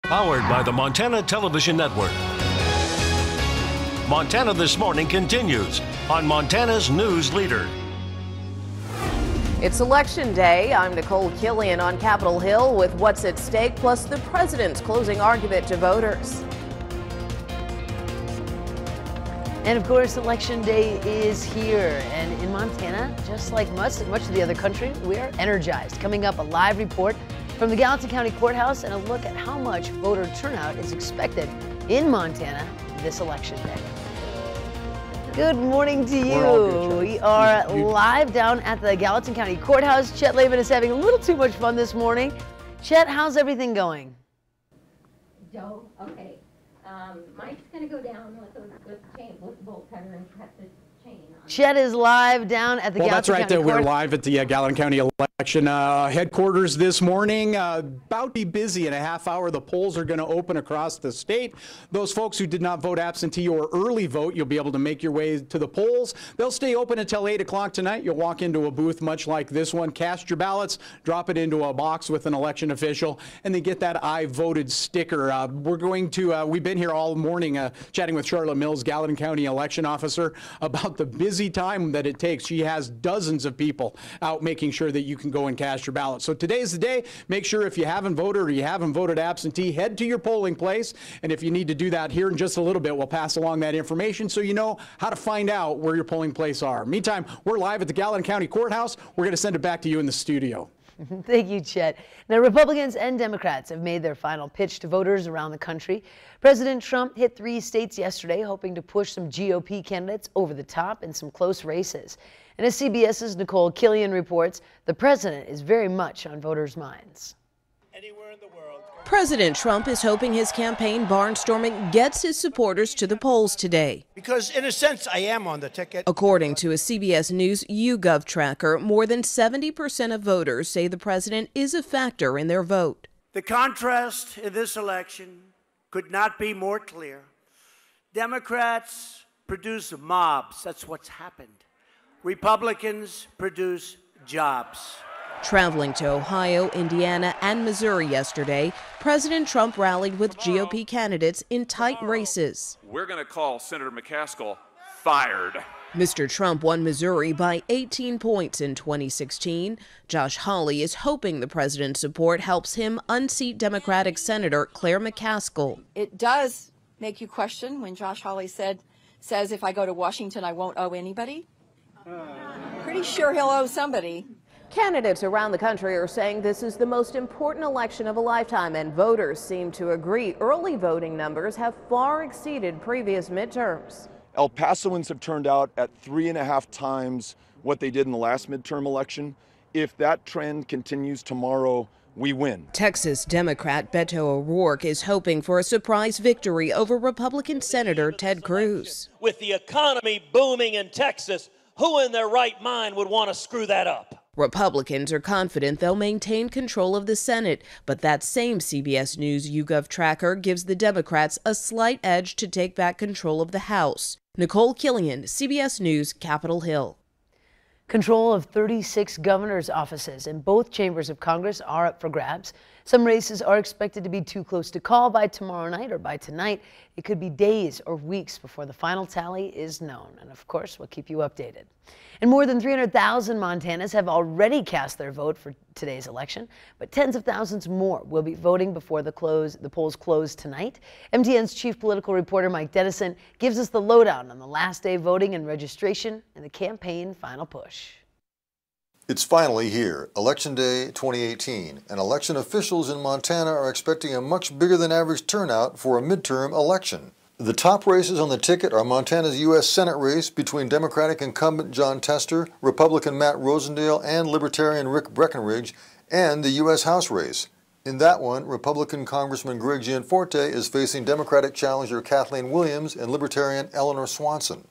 Powered by the Montana Television Network. Montana This Morning continues on Montana's News Leader. It's Election Day. I'm Nicole Killian on Capitol Hill with what's at stake, plus the president's closing argument to voters. And of course, Election Day is here. And in Montana, just like much of the other country, we are energized. Coming up, a live report from the Gallatin County Courthouse and a look at how much voter turnout is expected in Montana this election day. Good morning to you. We are live down at the Gallatin County Courthouse. Chet Laban is having a little too much fun this morning. Chet, how's everything going? Joe, okay. Mike's going to go down with the chain, with the bolt cutter and cut the chain. Chet is live down at the Gallatin that's right. County We're live at the Gallatin County election headquarters this morning. About to be busy in a half hour. The polls are going to open across the state. Those folks who did not vote absentee or early vote, you'll be able to make your way to the polls. They'll stay open until 8 o'clock tonight. You'll walk into a booth much like this one, cast your ballots, drop it into a box with an election official, and then get that I voted sticker. We've been here all morning chatting with Charlotte Mills, Gallatin County election officer, about the busy time that it takes. She has dozens of people out making sure that you can go and cast your ballot. So today's the day. Make sure if you haven't voted or you haven't voted absentee, head to your polling place. And if you need to do that here in just a little bit, we'll pass along that information so you know how to find out where your polling place are. Meantime, we're live at the Gallatin County Courthouse. We're going to send it back to you in the studio. Thank you, Chet. Now, Republicans and Democrats have made their final pitch to voters around the country. President Trump hit 3 states yesterday, hoping to push some GOP candidates over the top in some close races. And as CBS's Nicole Killian reports, the president is very much on voters' minds. Anywhere in the world. President Trump is hoping his campaign barnstorming gets his supporters to the polls today. Because in a sense, I am on the ticket. According to a CBS News YouGov tracker, more than 70% of voters say the president is a factor in their vote. The contrast in this election could not be more clear. Democrats produce mobs. That's what's happened. Republicans produce jobs. Traveling to Ohio, Indiana, and Missouri yesterday, President Trump rallied with GOP candidates in tight races. We're going to call Senator McCaskill fired. Mr. Trump won Missouri by 18 points in 2016. Josh Hawley is hoping the president's support helps him unseat Democratic Senator Claire McCaskill. It does make you question when Josh Hawley says if I go to Washington, I won't owe anybody. Pretty sure he'll owe somebody. Candidates around the country are saying this is the most important election of a lifetime, and voters seem to agree. Early voting numbers have far exceeded previous midterms. El Pasoans have turned out at 3.5 times what they did in the last midterm election. If that trend continues tomorrow, we win. Texas Democrat Beto O'Rourke is hoping for a surprise victory over Republican Senator Ted Cruz. With the economy booming in Texas, who in their right mind would want to screw that up? Republicans are confident they'll maintain control of the Senate, but that same CBS News YouGov tracker gives the Democrats a slight edge to take back control of the House. Nicole Killian, CBS News, Capitol Hill. Control of 36 governor's offices in both chambers of Congress are up for grabs. Some races are expected to be too close to call by tomorrow night or by tonight. It could be days or weeks before the final tally is known. And of course, we'll keep you updated. And more than 300,000 Montanans have already cast their vote for today's election, but tens of thousands more will be voting before the polls close tonight. MTN's chief political reporter Mike Dennison gives us the lowdown on the last day voting and registration and the campaign final push. It's finally here, Election Day 2018, and election officials in Montana are expecting a much bigger than average turnout for a midterm election. The top races on the ticket are Montana's U.S. Senate race between Democratic incumbent Jon Tester, Republican Matt Rosendale, and Libertarian Rick Breckenridge, and the U.S. House race. In that one, Republican Congressman Greg Gianforte is facing Democratic challenger Kathleen Williams and Libertarian Eleanor Swanson.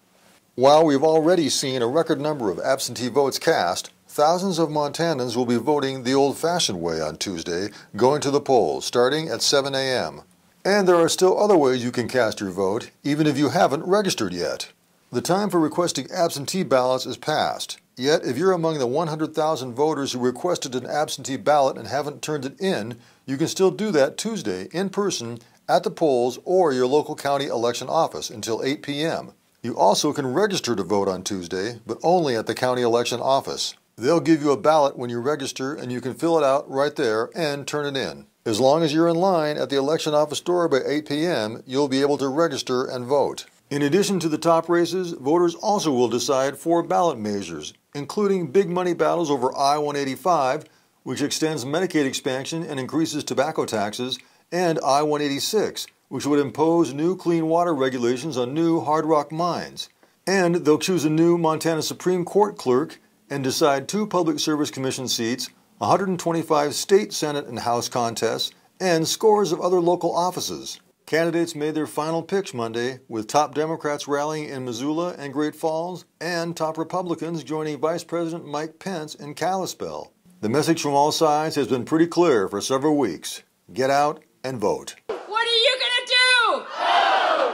While we've already seen a record number of absentee votes cast, thousands of Montanans will be voting the old-fashioned way on Tuesday, going to the polls starting at 7 a.m. And there are still other ways you can cast your vote, even if you haven't registered yet. The time for requesting absentee ballots is past. Yet, if you're among the 100,000 voters who requested an absentee ballot and haven't turned it in, you can still do that Tuesday in person at the polls or your local county election office until 8 p.m. You also can register to vote on Tuesday, but only at the county election office. They'll give you a ballot when you register, and you can fill it out right there and turn it in. As long as you're in line at the election office door by 8 p.m., you'll be able to register and vote. In addition to the top races, voters also will decide 4 ballot measures, including big money battles over I-185, which extends Medicaid expansion and increases tobacco taxes, and I-186, which would impose new clean water regulations on new hard rock mines. And they'll choose a new Montana Supreme Court clerk and decide 2 Public Service Commission seats, 125 state, Senate, and House contests, and scores of other local offices. Candidates made their final picks Monday, with top Democrats rallying in Missoula and Great Falls, and top Republicans joining Vice President Mike Pence in Kalispell. The message from all sides has been pretty clear for several weeks. Get out and vote. What are you gonna do?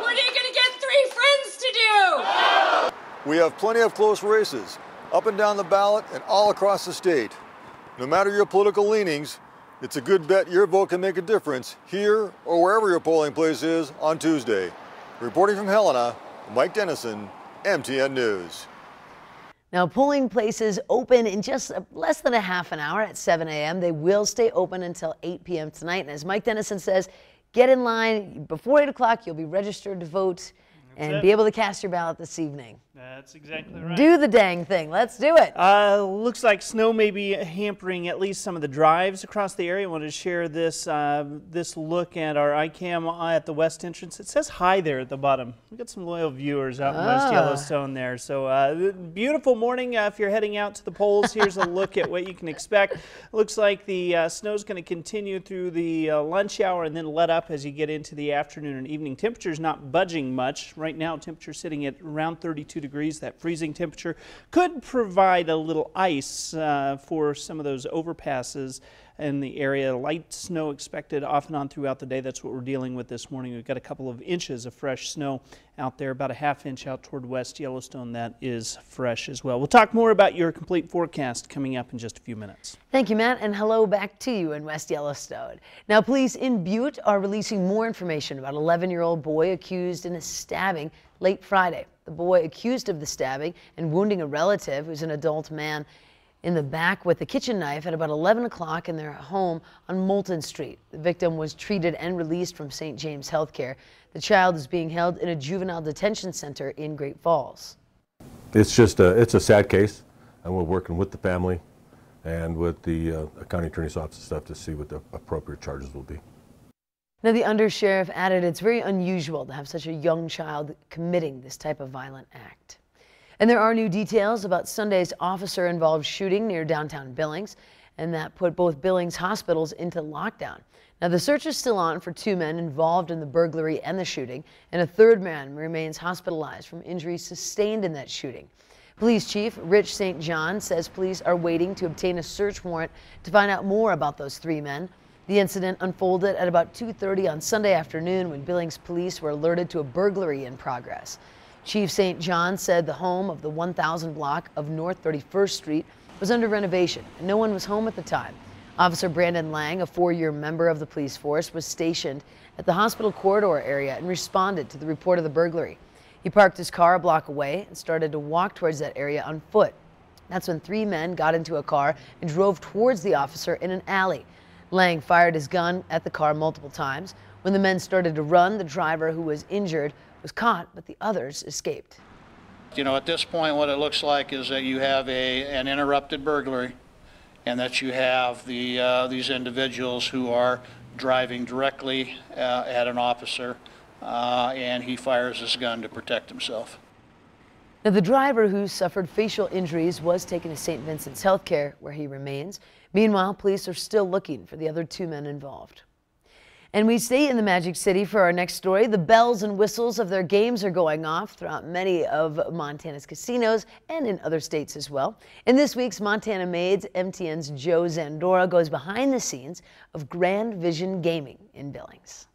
What are you gonna get 3 friends to do? We have plenty of close races, up and down the ballot and all across the state. No matter your political leanings, it's a good bet your vote can make a difference here or wherever your polling place is on Tuesday. Reporting from Helena, Mike Dennison, MTN News. Now, polling places open in just less than a half an hour at 7 a.m. They will stay open until 8 p.m. tonight. And as Mike Dennison says, get in line before 8 o'clock. You'll be registered to vote and be able to cast your ballot this evening. That's exactly right. Do the dang thing. Let's do it. Looks like snow may be hampering at least some of the drives across the area. I wanted to share this this look at our iCam at the west entrance. It says hi there at the bottom. We've got some loyal viewers out in West Yellowstone there. So beautiful morning if you're heading out to the polls. Here's a look at what you can expect. Looks like the snow's going to continue through the lunch hour and then let up as you get into the afternoon and evening. Temperature's not budging much. Right now, temperature sitting at around 32 degrees. That freezing temperature could provide a little ice for some of those overpasses in the area. Light snow expected off and on throughout the day. That's what we're dealing with this morning. We've got a couple of inches of fresh snow out there, about a ½ inch out toward West Yellowstone. That is fresh as well. We'll talk more about your complete forecast coming up in just a few minutes. Thank you, Matt, and hello back to you in West Yellowstone. Now, police in Butte are releasing more information about an 11-year-old boy accused in a stabbing late Friday. The boy accused of the stabbing and wounding a relative, who's an adult man, in the back with a kitchen knife at about 11 o'clock in their home on Moulton Street. The victim was treated and released from St. James Healthcare. The child is being held in a juvenile detention center in Great Falls. It's just it's a sad case, and we're working with the family and with the county attorney's office and stuff to see what the appropriate charges will be. Now, the undersheriff added it's very unusual to have such a young child committing this type of violent act. And there are new details about Sunday's officer-involved shooting near downtown Billings, and that put both Billings hospitals into lockdown. Now, the search is still on for 2 men involved in the burglary and the shooting, and a 3rd man remains hospitalized from injuries sustained in that shooting. Police Chief Rich St. John says police are waiting to obtain a search warrant to find out more about those 3 men. The incident unfolded at about 2:30 on Sunday afternoon when Billings police were alerted to a burglary in progress. Chief St. John said the home of the 1000 block of North 31st Street was under renovation and no one was home at the time. Officer Brandon Lang, a 4-year member of the police force, was stationed at the hospital corridor area and responded to the report of the burglary. He parked his car a block away and started to walk towards that area on foot. That's when 3 men got into a car and drove towards the officer in an alley. Lang fired his gun at the car multiple times. When the men started to run, the driver, who was injured, was caught, but the others escaped. You know, at this point, what it looks like is that you have an interrupted burglary, and that you have these individuals who are driving directly at an officer, and he fires his gun to protect himself. Now, the driver, who suffered facial injuries, was taken to St. Vincent's Healthcare, where he remains. Meanwhile, police are still looking for the other 2 men involved. And we stay in the Magic City for our next story. The bells and whistles of their games are going off throughout many of Montana's casinos and in other states as well. In this week's Montana Maids, MTN's Joe Zandora goes behind the scenes of Grand Vision Gaming in Billings.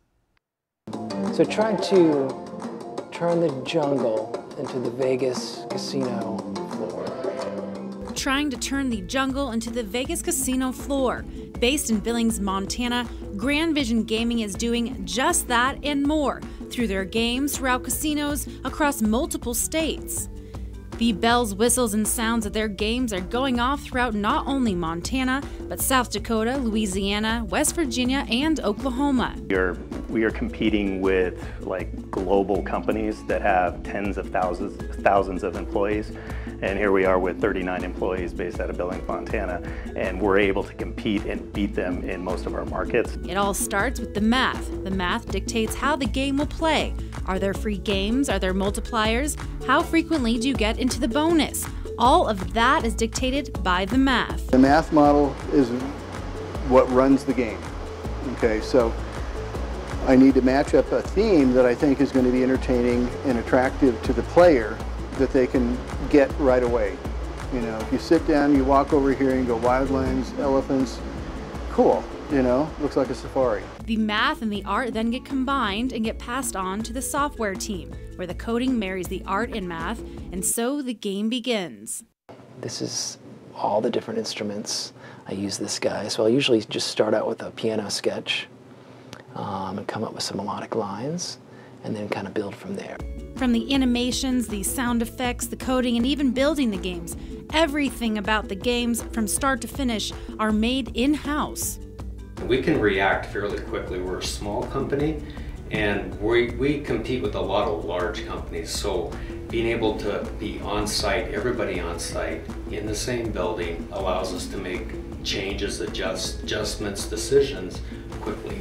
So trying to turn the jungle into the Vegas casino floor. trying to turn the jungle into the Vegas casino floor. Based in Billings, Montana, Grand Vision Gaming is doing just that and more through their games throughout casinos across multiple states. The bells, whistles, and sounds of their games are going off throughout not only Montana, but South Dakota, Louisiana, West Virginia, and Oklahoma. We are competing with like global companies that have tens of thousands of employees. And here we are with 39 employees based out of Billings, Montana, and we're able to compete and beat them in most of our markets. It all starts with the math. The math dictates how the game will play. Are there free games? Are there multipliers? How frequently do you get into the bonus? All of that is dictated by the math. The math model is what runs the game. Okay, so I need to match up a theme that I think is going to be entertaining and attractive to the player that they can get right away. You know, if you sit down, you walk over here and go wildlands, elephants, cool, you know, looks like a safari. The math and the art then get combined and get passed on to the software team, where the coding marries the art and math, and so the game begins. This is all the different instruments. I use this guy, so I'll usually just start out with a piano sketch and come up with some melodic lines, and then kind of build from there. From the animations, the sound effects, the coding, and even building the games, everything about the games from start to finish are made in-house. We can react fairly quickly. We're a small company, and we compete with a lot of large companies, so being able to be on site, everybody on site in the same building, allows us to make changes, adjustments, decisions quickly.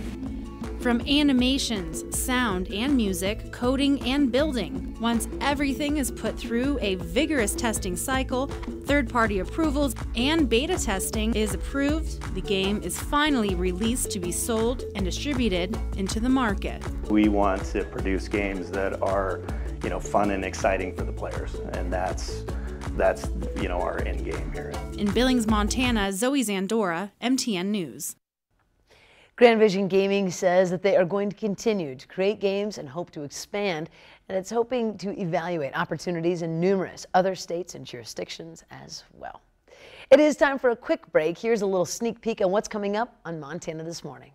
From animations, sound and music, coding and building, once everything is put through a vigorous testing cycle, third-party approvals, and beta testing is approved, the game is finally released to be sold and distributed into the market. We want to produce games that are, you know, fun and exciting for the players, and that's you know, our end game here. In Billings, Montana, Zoe Zandora, MTN News. Grand Vision Gaming says that they are going to continue to create games and hope to expand, and it's hoping to evaluate opportunities in numerous other states and jurisdictions as well. It is time for a quick break. Here's a little sneak peek on what's coming up on Montana This Morning.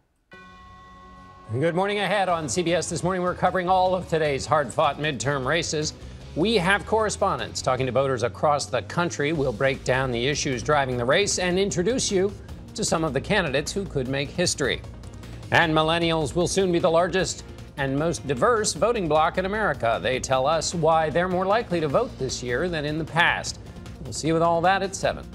Good morning ahead on CBS This Morning. We're covering all of today's hard-fought midterm races. We have correspondents talking to voters across the country. We'll break down the issues driving the race and introduce you to some of the candidates who could make history. And millennials will soon be the largest and most diverse voting bloc in America. They tell us why they're more likely to vote this year than in the past. We'll see you with all that at 7.